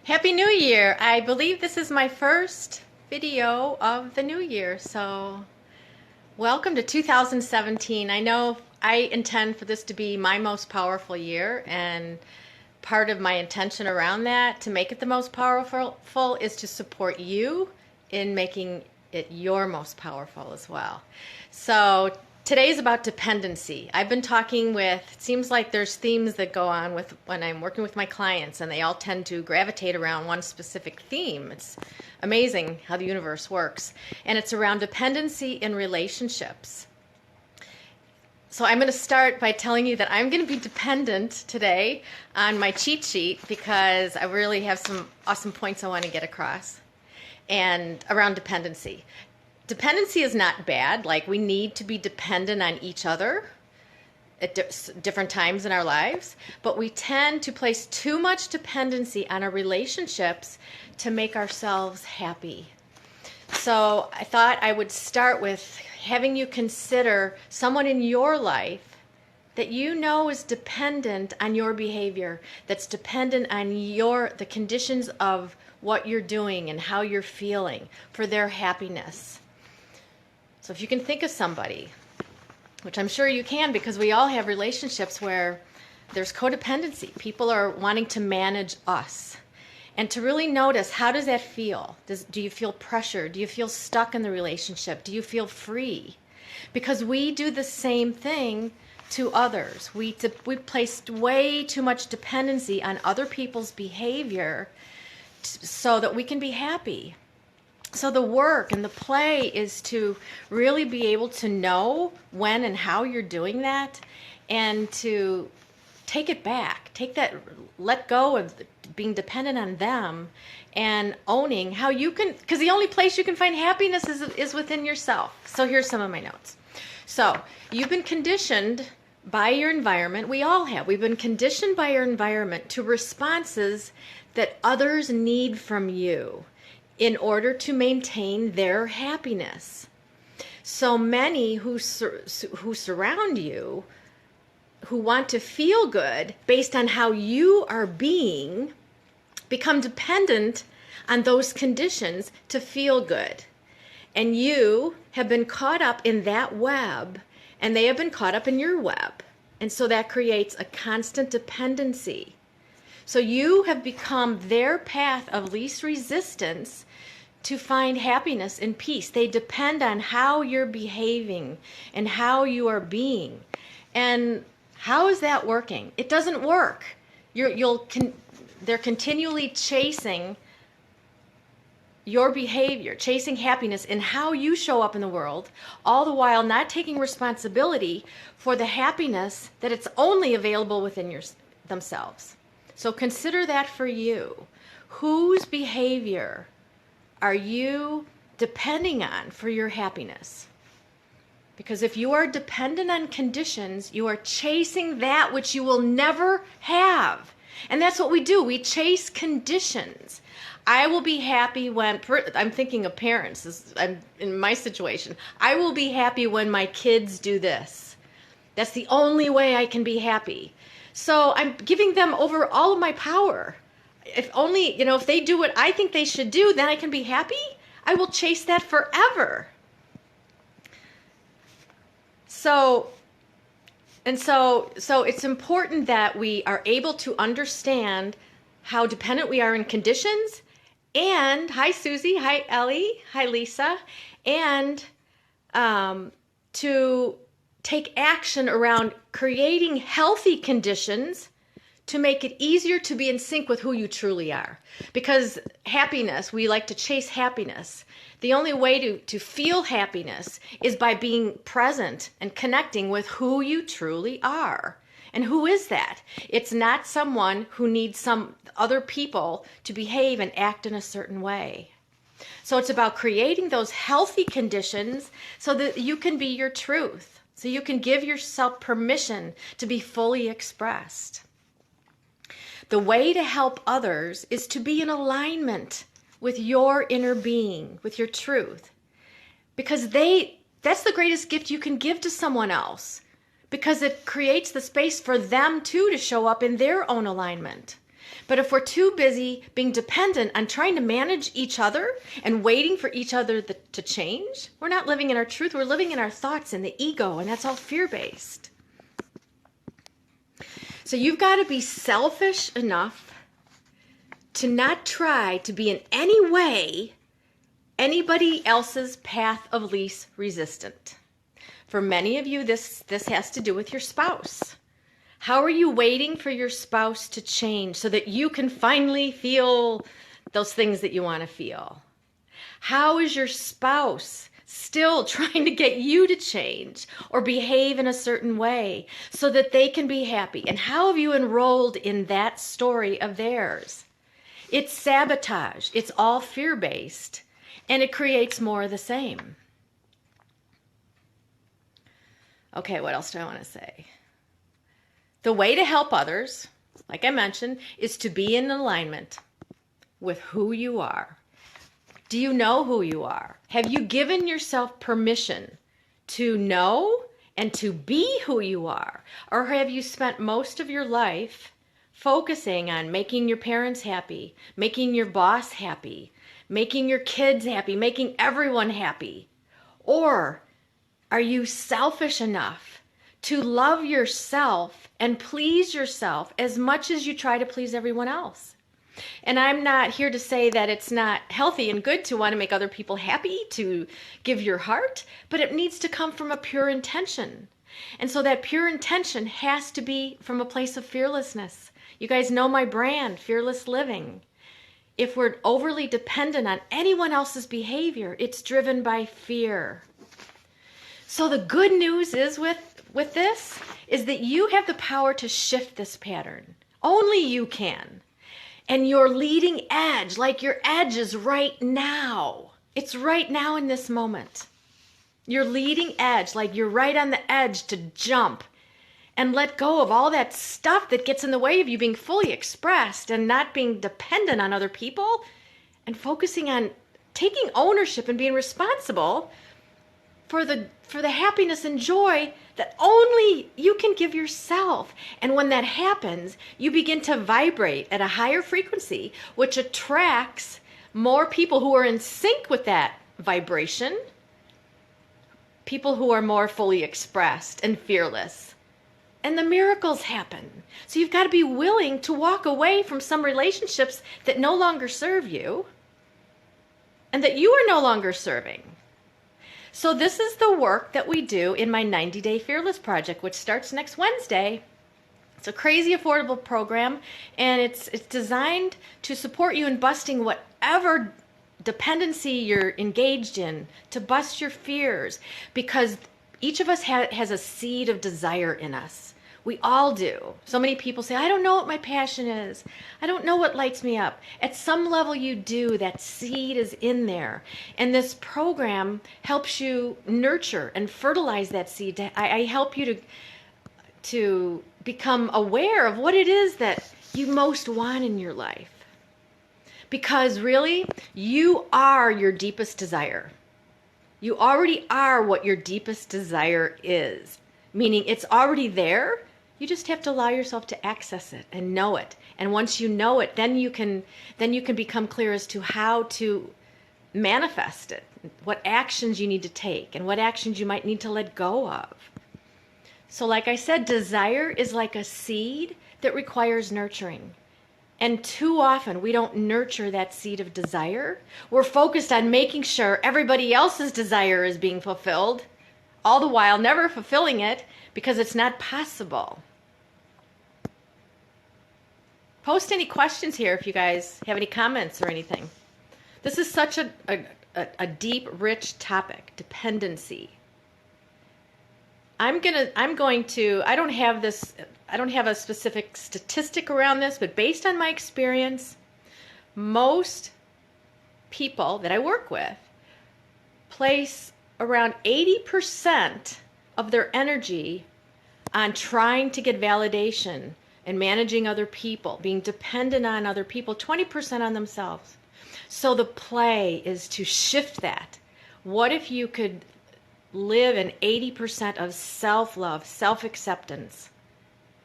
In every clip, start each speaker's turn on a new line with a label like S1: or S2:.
S1: Happy New Year! I believe this is my first video of the new year, so welcome to 2017. I know I intend for this to be my most powerful year, and part of my intention around that, to make it the most powerful, is to support you in making it your most powerful as well. So today's about dependency. I've been talking with, it seems like there's themes that go on with when I'm working with my clients, and they all tend to gravitate around one specific theme. It's amazing how the universe works. And it's around dependency in relationships. So I'm going to start by telling you that I'm going to be dependent today on my cheat sheet because I really have some awesome points I want to get across and around dependency. Dependency is not bad. Like, we need to be dependent on each other at different times in our lives, but we tend to place too much dependency on our relationships to make ourselves happy. So I thought I would start with having you consider someone in your life that you know is dependent on your behavior, that's dependent on the conditions of what you're doing and how you're feeling for their happiness. So if you can think of somebody, which I'm sure you can because we all have relationships where there's codependency. People are wanting to manage us. And to really notice, how does that feel? Do you feel pressure? Do you feel stuck in the relationship? Do you feel free? Because we do the same thing to others. We placed way too much dependency on other people's behavior so that we can be happy. So the work and the play is to really be able to know when and how you're doing that, and to take it back, let go of being dependent on them, and owning how you can, because the only place you can find happiness is within yourself. So here's some of my notes. So you've been conditioned by your environment. We all have. We've been conditioned by your environment to responses that others need from you in order to maintain their happiness. So many who surround you, who want to feel good based on how you are being, become dependent on those conditions to feel good. And you have been caught up in that web, and they have been caught up in your web. And so that creates a constant dependency. So you have become their path of least resistance to find happiness and peace. They depend on how you're behaving and how you are being. And how is that working? It doesn't work. They're continually chasing your behavior, chasing happiness in how you show up in the world, all the while not taking responsibility for the happiness that it's only available within themselves. So consider that for you. Whose behavior are you depending on for your happiness? Because if you are dependent on conditions, you are chasing that which you will never have. And that's what we do. We chase conditions. I will be happy when, I'm thinking of parents, I'm in my situation. I will be happy when my kids do this. That's the only way I can be happy. So I'm giving them over all of my power. If only, if they do what I think they should do, then I can be happy. I will chase that forever. So it's important that we are able to understand how dependent we are in conditions. And hi Susie, hi Ellie, hi Lisa, and to take action around creating healthy conditions to make it easier to be in sync with who you truly are. Because happiness, we like to chase happiness. The only way to feel happiness is by being present and connecting with who you truly are. And who is that? It's not someone who needs some other people to behave and act in a certain way. So it's about creating those healthy conditions so that you can be your truth, so you can give yourself permission to be fully expressed. The way to help others is to be in alignment with your inner being, with your truth. Because that's the greatest gift you can give to someone else. Because it creates the space for them too to show up in their own alignment. But if we're too busy being dependent on trying to manage each other and waiting for each other to change, we're not living in our truth. We're living in our thoughts and the ego, and that's all fear-based. So you've got to be selfish enough to not try to be in any way anybody else's path of least resistance. For many of you, this has to do with your spouse. How are you waiting for your spouse to change so that you can finally feel those things that you want to feel? How is your spouse still trying to get you to change or behave in a certain way so that they can be happy? And how have you enrolled in that story of theirs? It's sabotage. It's all fear-based, and it creates more of the same. Okay, what else do I want to say? The way to help others, like I mentioned, is to be in alignment with who you are. Do you know who you are? Have you given yourself permission to know and to be who you are? Or have you spent most of your life focusing on making your parents happy, making your boss happy, making your kids happy, making everyone happy? Or are you selfish enough to love yourself and please yourself as much as you try to please everyone else? And I'm not here to say that it's not healthy and good to want to make other people happy, to give your heart, but it needs to come from a pure intention. And so that pure intention has to be from a place of fearlessness. You guys know my brand, Fearless Living. If we're overly dependent on anyone else's behavior, it's driven by fear. So the good news is with this is that you have the power to shift this pattern. Only you can. And your leading edge, like your edge is right now. It's right now in this moment. Your leading edge, like you're right on the edge to jump and let go of all that stuff that gets in the way of you being fully expressed and not being dependent on other people, and focusing on taking ownership and being responsible for the happiness and joy that only you can give yourself. And when that happens, you begin to vibrate at a higher frequency, which attracts more people who are in sync with that vibration, people who are more fully expressed and fearless. And the miracles happen. So you've got to be willing to walk away from some relationships that no longer serve you and that you are no longer serving. So this is the work that we do in my 90-Day Fearless Project, which starts next Wednesday. It's a crazy affordable program, and it's designed to support you in busting whatever dependency you're engaged in, to bust your fears, because each of us has a seed of desire in us. We all do. So many people say, I don't know what my passion is. I don't know what lights me up. At some level you do. That seed is in there. And this program helps you nurture and fertilize that seed. I help you to become aware of what it is that you most want in your life. Because really, you are your deepest desire. You already are what your deepest desire is. Meaning it's already there. You just have to allow yourself to access it and know it. And once you know it, then you can become clear as to how to manifest it, what actions you need to take, and what actions you might need to let go of. So like I said, desire is like a seed that requires nurturing. And too often we don't nurture that seed of desire. We're focused on making sure everybody else's desire is being fulfilled, all the while never fulfilling it because it's not possible. Post any questions here if you guys have any comments or anything. This is such a deep, rich topic, dependency. I don't have a specific statistic around this, but based on my experience, most people that I work with place around 80% of their energy on trying to get validation and managing other people, being dependent on other people, 20% on themselves. So the play is to shift that. What if you could live in 80% of self-love, self-acceptance,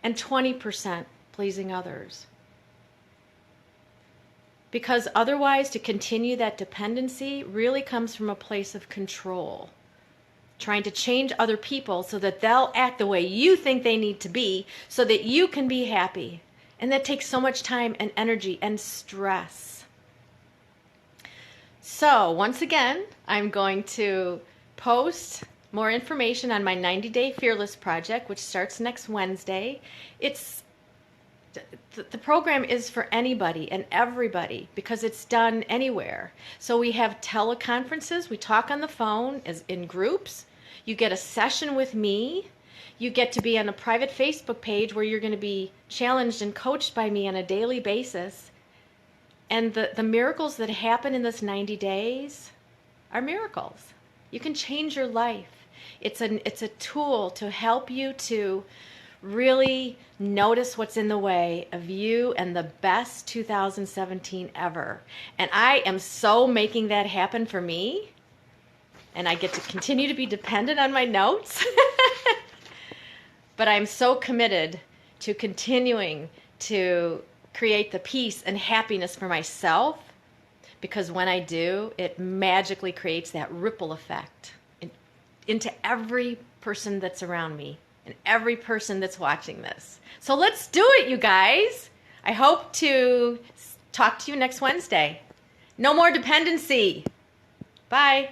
S1: and 20% pleasing others? because otherwise to continue that dependency really comes from a place of control. Trying to change other people so that they'll act the way you think they need to be so that you can be happy. And that takes so much time and energy and stress. So once again, I'm going to post more information on my 90-day Fearless project, which starts next Wednesday. The program is for anybody and everybody because it's done anywhere. So we have teleconferences. We talk on the phone as in groups. You get a session with me. You get to be on a private Facebook page where you're going to be challenged and coached by me on a daily basis. And the miracles that happen in this 90 days are miracles. You can change your life. It's a tool to help you to really notice what's in the way of you and the best 2017 ever. And I am so making that happen for me. And I get to continue to be dependent on my notes. But I'm so committed to continuing to create the peace and happiness for myself, because when I do, it magically creates that ripple effect into every person that's around me and every person that's watching this. So let's do it, you guys. I hope to talk to you next Wednesday. No more dependency. Bye.